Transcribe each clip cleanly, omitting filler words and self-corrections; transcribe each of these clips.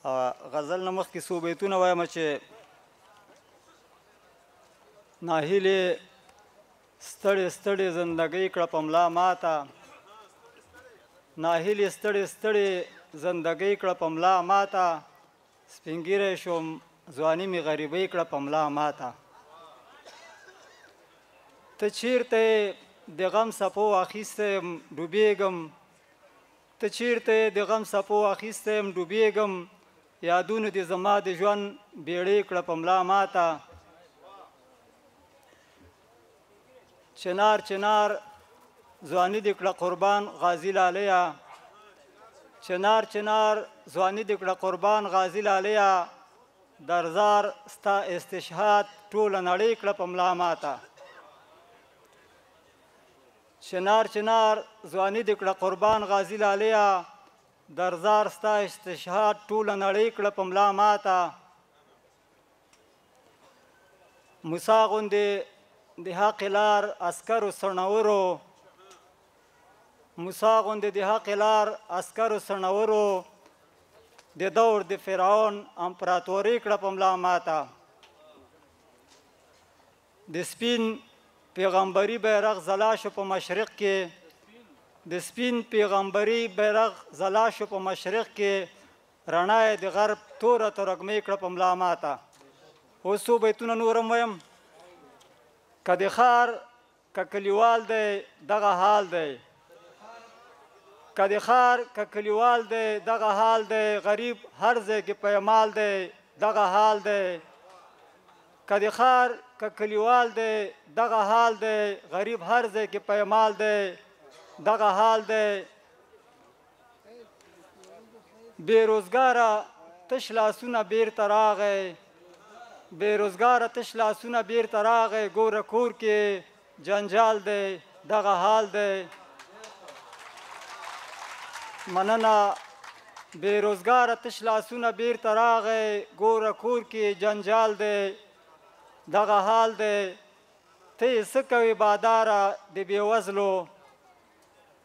غزل نه مخکې څو بیتونه وایم چې ناهیلې ستړې ستړې زندګۍ کړه په ملا ماته، ناهیلې ستړې ستړې زندګۍ کړه په ملا ماته، سپین ږیری شوم ځواني مې غریبۍ کړه په ملا ماته. ته چیرته د غم څپو اخیستی یم ډوبېږم، ته چیرته د غم څپو اخیستی یم ډوبېږم، یادونو دې زما د ژوند بیړۍ کړه په ملا ماته. چنار چنار ځواني دې کړه قربان غازي لالیه، چنار چنار ځواني دې کړه قربان غازي لالیه، درزار ستا استشهاد ټوله نړۍ کړه په ملا ماته. چنار چنار ځواني دې کړه قربان غازي لالیه، درزار ستا استشهاد ټوله نړۍ کړه په ملا ماته. موسی غوندې د حق لار عسکرو سرنورو، موسی غوندې د حق لار عسکرو سرنورو، د دور د فرعون امپراتوري کړه په ملا ماته. د سپین پیغمبري بیرغ ځلا شو په مشرق کې، د سپین پیغمبري بیرغ ځلا شو په مشرق کې، رڼا یې د غرب توره ترږمۍ کړه په ملا ماته. اوس څو بیتونه نور هم وایم. که د ښار که کلیوال دی دغه حال دی، که د ښار که کلیوال دی دغه حال دی، غریب هر ځای کې پیمال دی دغه حال دی. که د ښار که کلیوال دی دغه حال دی، غریب هر ځای کې پیمال دی دغه حال دی. بېروزګاره تش لاسونه بیرته راغی، بېروزګاره تش لاسونه بیرته راغی، ګوره کور کې جنجال دی دغه حال دی. مننه. بېروزګاره تش لاسونه بیرته راغی، ګوره کور کې جنجال دی دغه حال دی. ته یې څه کوې باداره د بېوزلو،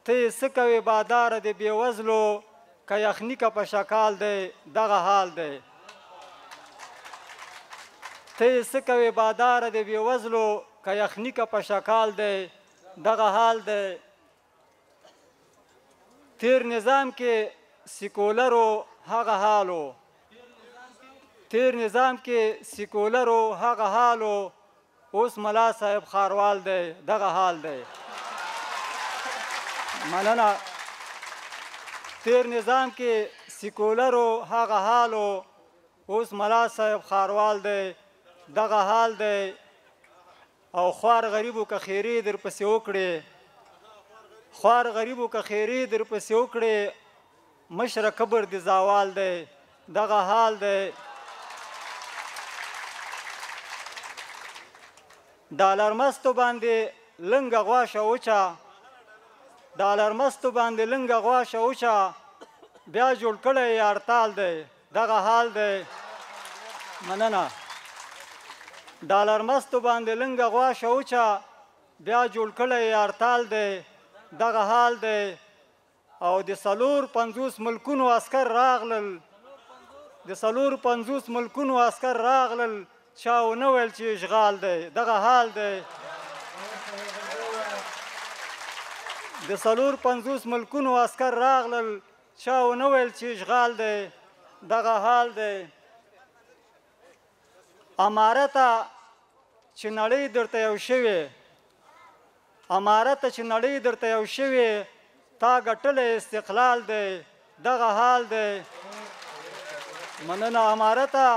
ته یې څه کوې باداره د بېوزلو، که یخني که په شکال دی دغه حال دی. ته یې څه کوې باداره د بېوزلو، که یخني که په شکال دی دغه حال دی. تیر نظام کې سیکولرو هغه حالو، تیر نظام کې سیکولرو هغه حالو، اوس ملا صاحب ښاروال دی دغه حال دی. مننه. تیر نظام کې سیکولرو هغه حالو، اوس ملا صاحب ښاروال دی دغه حال دی. او خوار غریبو که خیرې در پسې وکړې، خوار غریبو که خیرې در پسې وکړې، مشره قبر د زوال دی دغه حال دی. ډالر مستو باندې لنګه غواشه وچه، ډالر مستو باندې لنګه غواشه وچه، بیا جوړ کړی یې هړتال دی دغه حال دی. مننه. ډالر مستو باندې لنګه غواشه وچه، بیا جوړ کړی یې هړتال دی دغه حال دی. او د 450 ملکونو عسکر راغلل، د 450 ملکونو عسکر راغلل، چا ونه ویل چې اشغال دی دغه حال دی. د 450 ملکونو عسکر راغلل، چا ونه ویل چې اشغال دی دغه حال دی. امارته چې نړۍ درته یو شوې، امارته چې نړۍ درته یو شوې، تا ګټلی استقلال دی دغه حال دی. مننه. امارته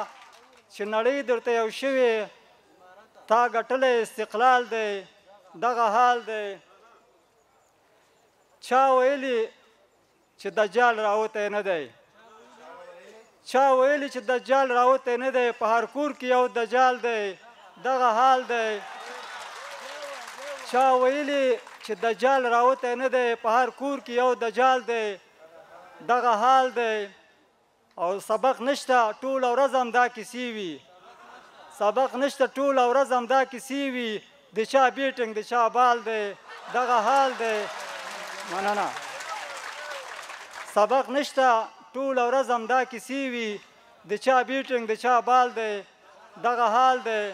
چې نړۍ درته یو شوې، تا ګټلی استقلال دی دغه حال دی. چا ویلي چې دجال راوتی نه دی، چا ویلي چې دجال راوتی نه دی، په هر کور کې یو دجال دی دغه حال دی. چا ویلي چې دجال راوتی نه دی، په هر کور کې یو دجال دی دغه حال دی. او سبق نشته ټوله ورځ همدا کیسې وي، سبق نشته ټوله ورځ همدا کیسې وي، د چا بیټنګ د چا بال دی دغه حال دی. مننه. سبق نشته ټوله ورځ همدا کیسې وي، د چا بیټنګ د چا بال دی دغه حال دی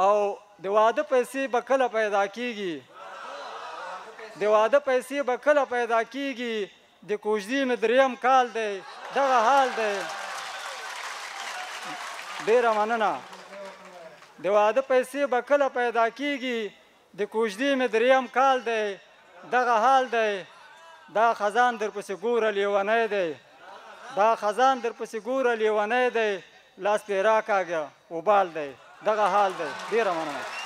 او د واده پیسې به کله پیدا کیږي د واده پیسې به کله پیدا کیږي د کوژدې مې دریم کال دی دغه حال دی ډېره مننه د واده پیسې به کله پیدا کیږي د کوژدې مې دریم کال دی دغه حال دی دا خزان درپسې ګوره لیونی دی دا خزان درپسې ګوره لیونی دی لاس پې راکاږه وبال دی دغه حال دی ډېره مننه